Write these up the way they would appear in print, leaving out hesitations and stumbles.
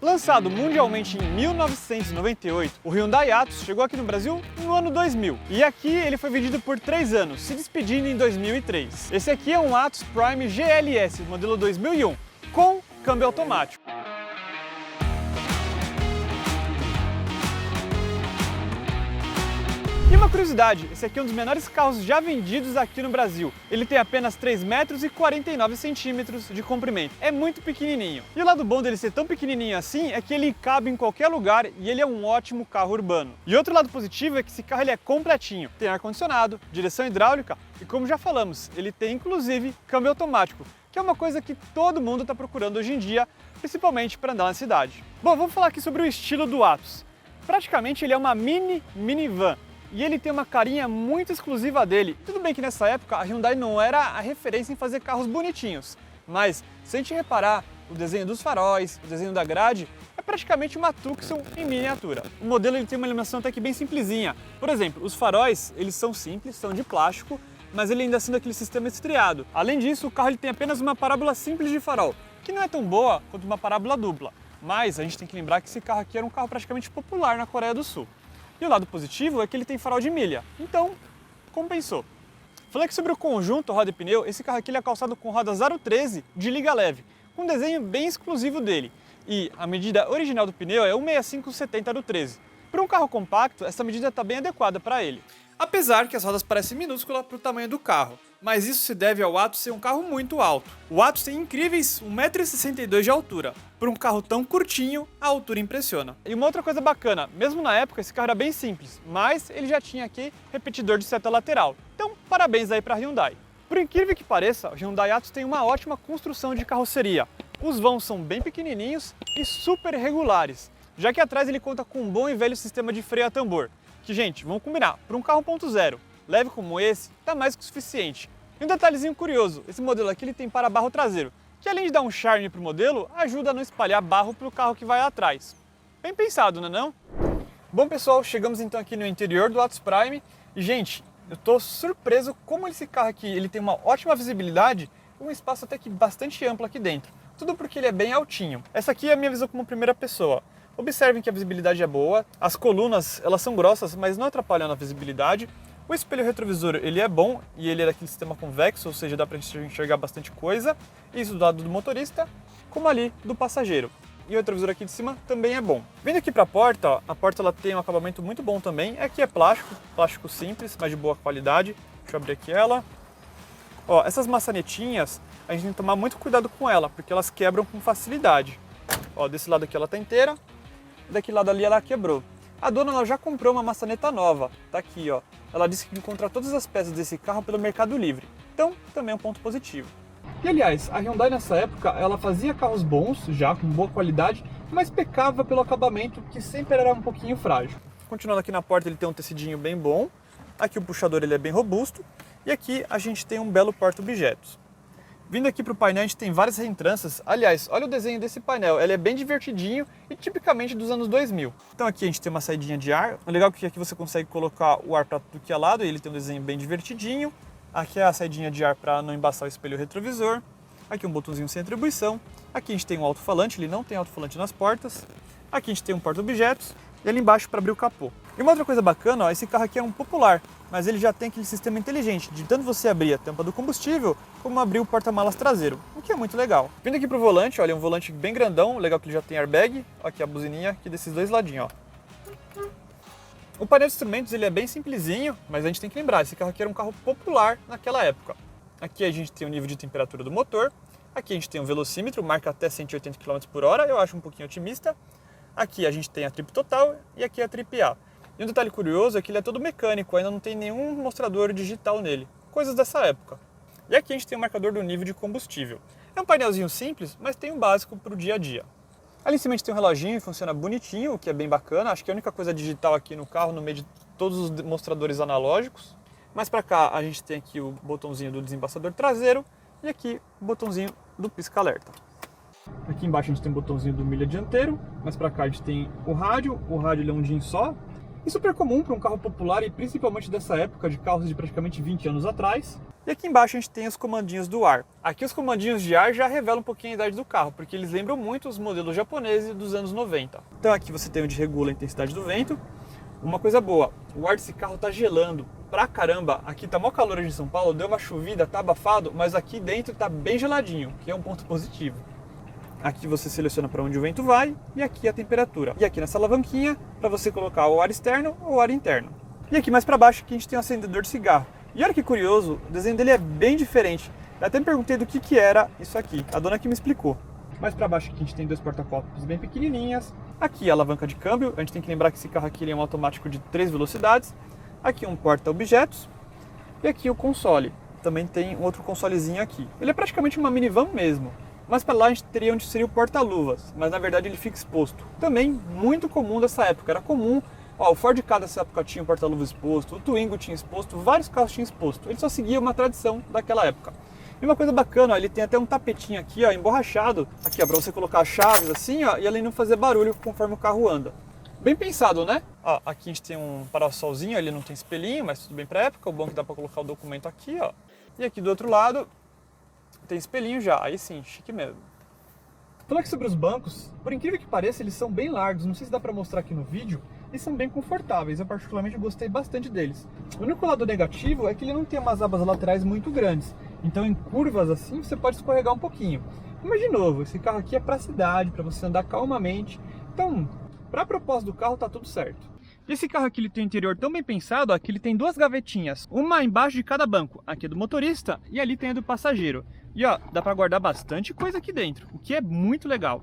Lançado mundialmente em 1998, o Hyundai Atos chegou aqui no Brasil no ano 2000. E aqui ele foi vendido por 3 anos, se despedindo em 2003. Esse aqui é um Atos Prime GLS, modelo 2001, com câmbio automático. E uma curiosidade, esse aqui é um dos menores carros já vendidos aqui no Brasil. Ele tem apenas 3 metros e 49 centímetros de comprimento. É muito pequenininho. E o lado bom dele ser tão pequenininho assim é que ele cabe em qualquer lugar e ele é um ótimo carro urbano. E outro lado positivo é que esse carro ele é completinho. Tem ar-condicionado, direção hidráulica e, como já falamos, ele tem inclusive câmbio automático, que é uma coisa que todo mundo está procurando hoje em dia, principalmente para andar na cidade. Bom, vamos falar aqui sobre o estilo do Atos. Praticamente ele é uma minivan. E ele tem uma carinha muito exclusiva dele. Tudo bem que nessa época a Hyundai não era a referência em fazer carros bonitinhos, mas se a gente reparar, o desenho dos faróis, o desenho da grade, é praticamente uma Tucson em miniatura. O modelo ele tem uma iluminação até que bem simplesinha. Por exemplo, os faróis eles são simples, são de plástico, mas ele ainda sendo aquele sistema estriado. Além disso, o carro ele tem apenas uma parábola simples de farol, que não é tão boa quanto uma parábola dupla. Mas a gente tem que lembrar que esse carro aqui era um carro praticamente popular na Coreia do Sul. E o lado positivo é que ele tem farol de milha, então compensou. Falei que sobre o conjunto roda e pneu, esse carro aqui ele é calçado com roda 013 de liga leve, com um desenho bem exclusivo dele. E a medida original do pneu é 165/70 do 13. Para um carro compacto, essa medida está bem adequada para ele. Apesar que as rodas parecem minúsculas para o tamanho do carro, mas isso se deve ao Atos ser um carro muito alto. O Atos tem incríveis 1,62 m de altura. Por um carro tão curtinho, a altura impressiona. E uma outra coisa bacana, mesmo na época esse carro era bem simples, mas ele já tinha aqui repetidor de seta lateral. Então, parabéns aí para a Hyundai. Por incrível que pareça, o Hyundai Atos tem uma ótima construção de carroceria. Os vãos são bem pequenininhos e super regulares, já que atrás ele conta com um bom e velho sistema de freio a tambor. Que, gente, vamos combinar, para um carro 1.0 leve como esse, tá mais que o suficiente. E um detalhezinho curioso, esse modelo aqui ele tem para-barro traseiro, que além de dar um charme pro modelo, ajuda a não espalhar barro pro carro que vai atrás. Bem pensado, não é não? Bom pessoal, chegamos então aqui no interior do Atos Prime e, gente, eu tô surpreso como esse carro aqui ele tem uma ótima visibilidade e um espaço até que bastante amplo aqui dentro. Tudo porque ele é bem altinho. Essa aqui é a minha visão como primeira pessoa. Observem que a visibilidade é boa, as colunas elas são grossas, mas não atrapalham na visibilidade. O espelho retrovisor ele é bom e ele é daquele sistema convexo, ou seja, dá para enxergar bastante coisa, isso do lado do motorista, como ali do passageiro. E o retrovisor aqui de cima também é bom. Vindo aqui para a porta, ó, a porta ela tem um acabamento muito bom também. Aqui é plástico simples, mas de boa qualidade. Deixa eu abrir aqui ela. Ó, essas maçanetinhas, a gente tem que tomar muito cuidado com ela, porque elas quebram com facilidade. Ó, desse lado aqui ela tá inteira. Daquele lado ali ela quebrou. A dona ela já comprou uma maçaneta nova, tá aqui ó. Ela disse que encontra todas as peças desse carro pelo Mercado Livre, então também é um ponto positivo. E aliás, a Hyundai nessa época ela fazia carros bons, já com boa qualidade, mas pecava pelo acabamento que sempre era um pouquinho frágil. Continuando aqui na porta ele tem um tecidinho bem bom, aqui o puxador ele é bem robusto e aqui a gente tem um belo porta-objetos. Vindo aqui para o painel a gente tem várias reentranças, aliás, olha o desenho desse painel, ele é bem divertidinho e tipicamente dos anos 2000. Então aqui a gente tem uma saidinha de ar, o legal é que aqui você consegue colocar o ar para tudo que é lado e ele tem um desenho bem divertidinho. Aqui é a saidinha de ar para não embaçar o espelho retrovisor, aqui um botãozinho sem atribuição, aqui a gente tem um alto-falante, ele não tem alto-falante nas portas, aqui a gente tem um porta-objetos e ali embaixo para abrir o capô. E uma outra coisa bacana, ó, esse carro aqui é um popular, mas ele já tem aquele sistema inteligente de tanto você abrir a tampa do combustível, como abrir o porta-malas traseiro, o que é muito legal. Vindo aqui pro volante, olha, é um volante bem grandão, legal que ele já tem airbag, ó, aqui a buzininha aqui desses dois ladinhos, ó. O painel de instrumentos ele é bem simplesinho, mas a gente tem que lembrar, esse carro aqui era um carro popular naquela época. Aqui a gente tem o nível de temperatura do motor, aqui a gente tem um velocímetro, marca até 180 km/h, eu acho um pouquinho otimista. Aqui a gente tem a trip total e aqui a trip A. E um detalhe curioso é que ele é todo mecânico, ainda não tem nenhum mostrador digital nele, coisas dessa época. E aqui a gente tem o marcador do nível de combustível. É um painelzinho simples, mas tem um básico para o dia a dia. Ali em cima a gente tem um reloginho, funciona bonitinho, o que é bem bacana. Acho que é a única coisa digital aqui no carro, no meio de todos os mostradores analógicos. Mais para cá a gente tem aqui o botãozinho do desembaçador traseiro e aqui o botãozinho do pisca-alerta. Aqui embaixo a gente tem o botãozinho do milha dianteiro, mais para cá a gente tem o rádio ele é um DIN só. E super comum para um carro popular e principalmente dessa época de carros de praticamente 20 anos atrás. E aqui embaixo a gente tem os comandinhos do ar. Aqui os comandinhos de ar já revelam um pouquinho a idade do carro, porque eles lembram muito os modelos japoneses dos anos 90. Então aqui você tem onde regula a intensidade do vento. Uma coisa boa, o ar desse carro tá gelando pra caramba. Aqui tá mó calor de São Paulo, deu uma chovida, tá abafado, mas aqui dentro tá bem geladinho, que é um ponto positivo. Aqui você seleciona para onde o vento vai e aqui a temperatura. E aqui nessa alavanquinha para você colocar o ar externo ou o ar interno. E aqui mais para baixo aqui a gente tem um acendedor de cigarro. E olha que curioso, o desenho dele é bem diferente. Eu até me perguntei do que era isso aqui. A dona que me explicou. Mais para baixo aqui a gente tem dois porta-copos bem pequenininhas. Aqui a alavanca de câmbio. A gente tem que lembrar que esse carro aqui ele é um automático de 3 velocidades. Aqui um porta-objetos. E aqui o console. Também tem um outro consolezinho aqui. Ele é praticamente uma minivan mesmo. Mas para lá a gente teria onde seria o porta-luvas, mas na verdade ele fica exposto. Também muito comum dessa época, era comum, o Ford Ka dessa época tinha o porta-luvas exposto, o Twingo tinha exposto, vários carros tinham exposto. Ele só seguia uma tradição daquela época. E uma coisa bacana, ele tem até um tapetinho aqui, emborrachado, aqui para você colocar as chaves assim, e além de não fazer barulho conforme o carro anda. Bem pensado, né? Aqui a gente tem um parasolzinho, ele não tem espelhinho, mas tudo bem para época, o bom é que dá para colocar o documento aqui, E aqui do outro lado tem espelhinho já, aí sim, chique mesmo. Falando aqui sobre os bancos, por incrível que pareça, eles são bem largos, não sei se dá pra mostrar aqui no vídeo, e são bem confortáveis, eu particularmente gostei bastante deles. O único lado negativo é que ele não tem umas abas laterais muito grandes, então em curvas assim você pode escorregar um pouquinho. Mas de novo, esse carro aqui é pra cidade, pra você andar calmamente, então pra propósito do carro tá tudo certo. E esse carro aqui ele tem um interior tão bem pensado, que ele tem duas gavetinhas, uma embaixo de cada banco, aqui é do motorista e ali tem a do passageiro. E dá para guardar bastante coisa aqui dentro, o que é muito legal.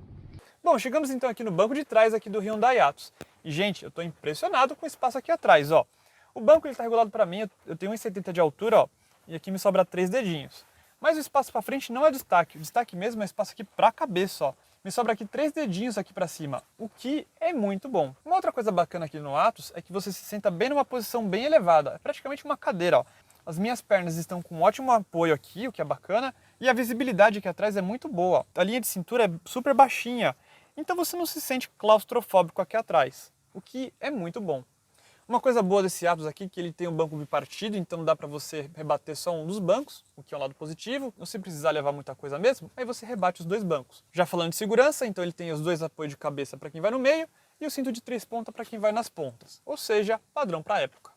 Bom, chegamos então aqui no banco de trás aqui do Hyundai Yatos. E gente, eu estou impressionado com o espaço aqui atrás, O banco ele está regulado para mim, eu tenho 1,70 de altura, e aqui me sobra 3 dedinhos. Mas o espaço para frente não é destaque, o destaque mesmo é o espaço aqui para a cabeça, Me sobra aqui 3 dedinhos aqui para cima, o que é muito bom. Uma outra coisa bacana aqui no Atos é que você se senta bem numa posição bem elevada, é praticamente uma cadeira, As minhas pernas estão com um ótimo apoio aqui, o que é bacana, e a visibilidade aqui atrás é muito boa. A linha de cintura é super baixinha, então você não se sente claustrofóbico aqui atrás, o que é muito bom. Uma coisa boa desse Atos aqui é que ele tem um banco bipartido, então dá para você rebater só um dos bancos, o que é um lado positivo. Não se precisar levar muita coisa mesmo, aí você rebate os dois bancos. Já falando de segurança, então ele tem os dois apoios de cabeça para quem vai no meio e o cinto de 3 pontas para quem vai nas pontas, ou seja, padrão para a época.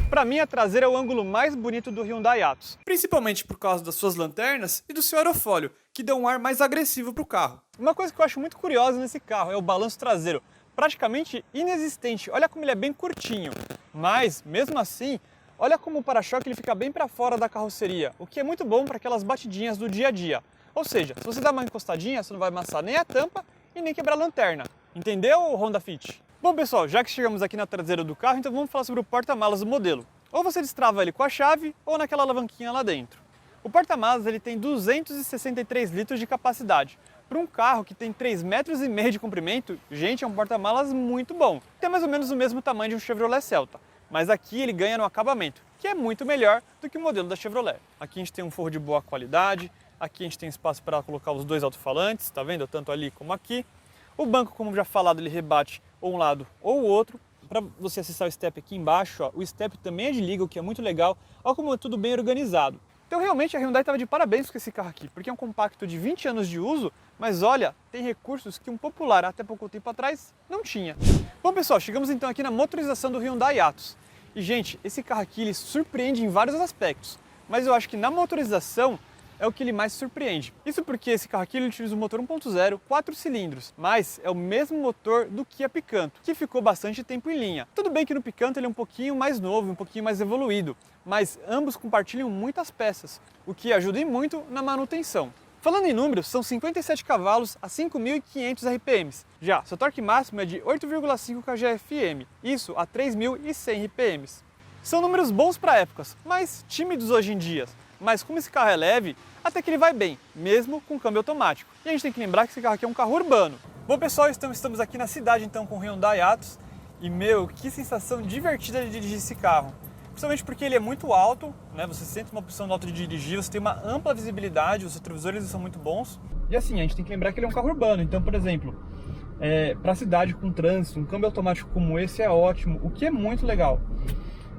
Para mim, a traseira é o ângulo mais bonito do Hyundai Yatos, principalmente por causa das suas lanternas e do seu aerofólio, que dão um ar mais agressivo para o carro. Uma coisa que eu acho muito curiosa nesse carro é o balanço traseiro, praticamente inexistente. Olha como ele é bem curtinho, mas mesmo assim, olha como o para-choque ele fica bem para fora da carroceria, o que é muito bom para aquelas batidinhas do dia a dia. Ou seja, se você dá uma encostadinha, você não vai amassar nem a tampa e nem quebrar a lanterna. Entendeu, Honda Fit? Bom pessoal, já que chegamos aqui na traseira do carro, então vamos falar sobre o porta-malas do modelo. Ou você destrava ele com a chave ou naquela alavanquinha lá dentro. O porta-malas ele tem 263 litros de capacidade. Para um carro que tem 3,5 metros de comprimento, gente, é um porta-malas muito bom. Tem mais ou menos o mesmo tamanho de um Chevrolet Celta, mas aqui ele ganha no acabamento, que é muito melhor do que o modelo da Chevrolet. Aqui a gente tem um forro de boa qualidade, aqui a gente tem espaço para colocar os dois alto-falantes, tá vendo? Tanto ali como aqui. O banco, como já falado, ele rebate ou um lado ou o outro. Para você acessar o step aqui embaixo, o step também é de liga, o que é muito legal. Olha como é tudo bem organizado. Então realmente a Hyundai estava de parabéns com esse carro aqui, porque é um compacto de 20 anos de uso, mas olha, tem recursos que um popular até pouco tempo atrás não tinha. Bom pessoal, chegamos então aqui na motorização do Hyundai Yatos. E gente, esse carro aqui ele surpreende em vários aspectos, mas eu acho que na motorização é o que ele mais surpreende. Isso porque esse carro aqui ele utiliza um motor 1.0, 4 cilindros, mas é o mesmo motor do Kia Picanto, que ficou bastante tempo em linha. Tudo bem que no Picanto ele é um pouquinho mais novo, um pouquinho mais evoluído, mas ambos compartilham muitas peças, o que ajuda em muito na manutenção. Falando em números, são 57 cavalos a 5.500 RPMs. Já, seu torque máximo é de 8,5 kgfm, isso a 3.100 RPMs. São números bons para épocas, mas tímidos hoje em dia. Mas como esse carro é leve, até que ele vai bem, mesmo com câmbio automático. E a gente tem que lembrar que esse carro aqui é um carro urbano. Bom pessoal, estamos aqui na cidade então com o Hyundai Yatos. E meu, que sensação divertida de dirigir esse carro. Principalmente porque ele é muito alto, né? Você sente uma posição alta de dirigir, você tem uma ampla visibilidade, os retrovisores são muito bons. E assim, a gente tem que lembrar que ele é um carro urbano, então por exemplo, para a cidade com trânsito. Um câmbio automático como esse é ótimo, o que é muito legal.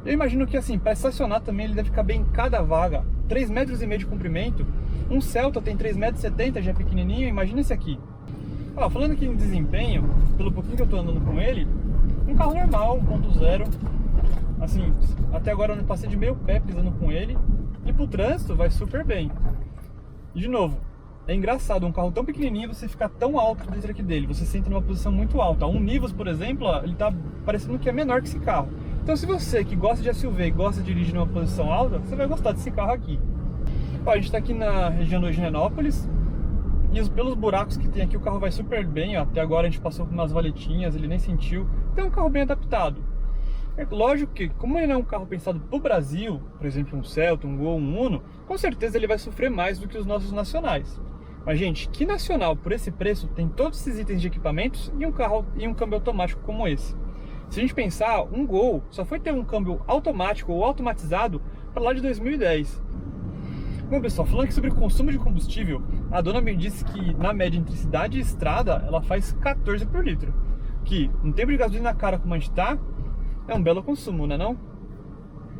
Eu imagino que assim, para estacionar também ele deve caber em cada vaga, 3,5 metros de comprimento. Um Celta tem 3,70 metros, já é pequenininho, imagina esse aqui. Ó, falando aqui em desempenho, pelo pouquinho que eu tô andando com ele, um carro normal, 1.0, assim, até agora eu não passei de meio pé pisando com ele, e pro trânsito vai super bem. E de novo, é engraçado, um carro tão pequenininho você ficar tão alto dentro aqui dele, você se sente numa posição muito alta. Um Nivus, por exemplo, ó, ele tá parecendo que é menor que esse carro. Então se você que gosta de SUV e gosta de dirigir numa posição alta, você vai gostar desse carro aqui. Ó, a gente está aqui na região do Higienópolis e pelos buracos que tem aqui o carro vai super bem. Ó, até agora a gente passou por umas valetinhas, ele nem sentiu. Então é um carro bem adaptado. É lógico que, como ele não é um carro pensado para o Brasil, por exemplo um Celta, um Gol, um Uno, com certeza ele vai sofrer mais do que os nossos nacionais. Mas gente, que nacional por esse preço tem todos esses itens de equipamentos e um carro e um câmbio automático como esse? Se a gente pensar, um Gol só foi ter um câmbio automático ou automatizado para lá de 2010. Bom pessoal, falando aqui sobre o consumo de combustível, a dona me disse que na média entre cidade e estrada ela faz 14 por litro. Que, no tempo de gasolina cara como a gente tá, é um belo consumo, né não?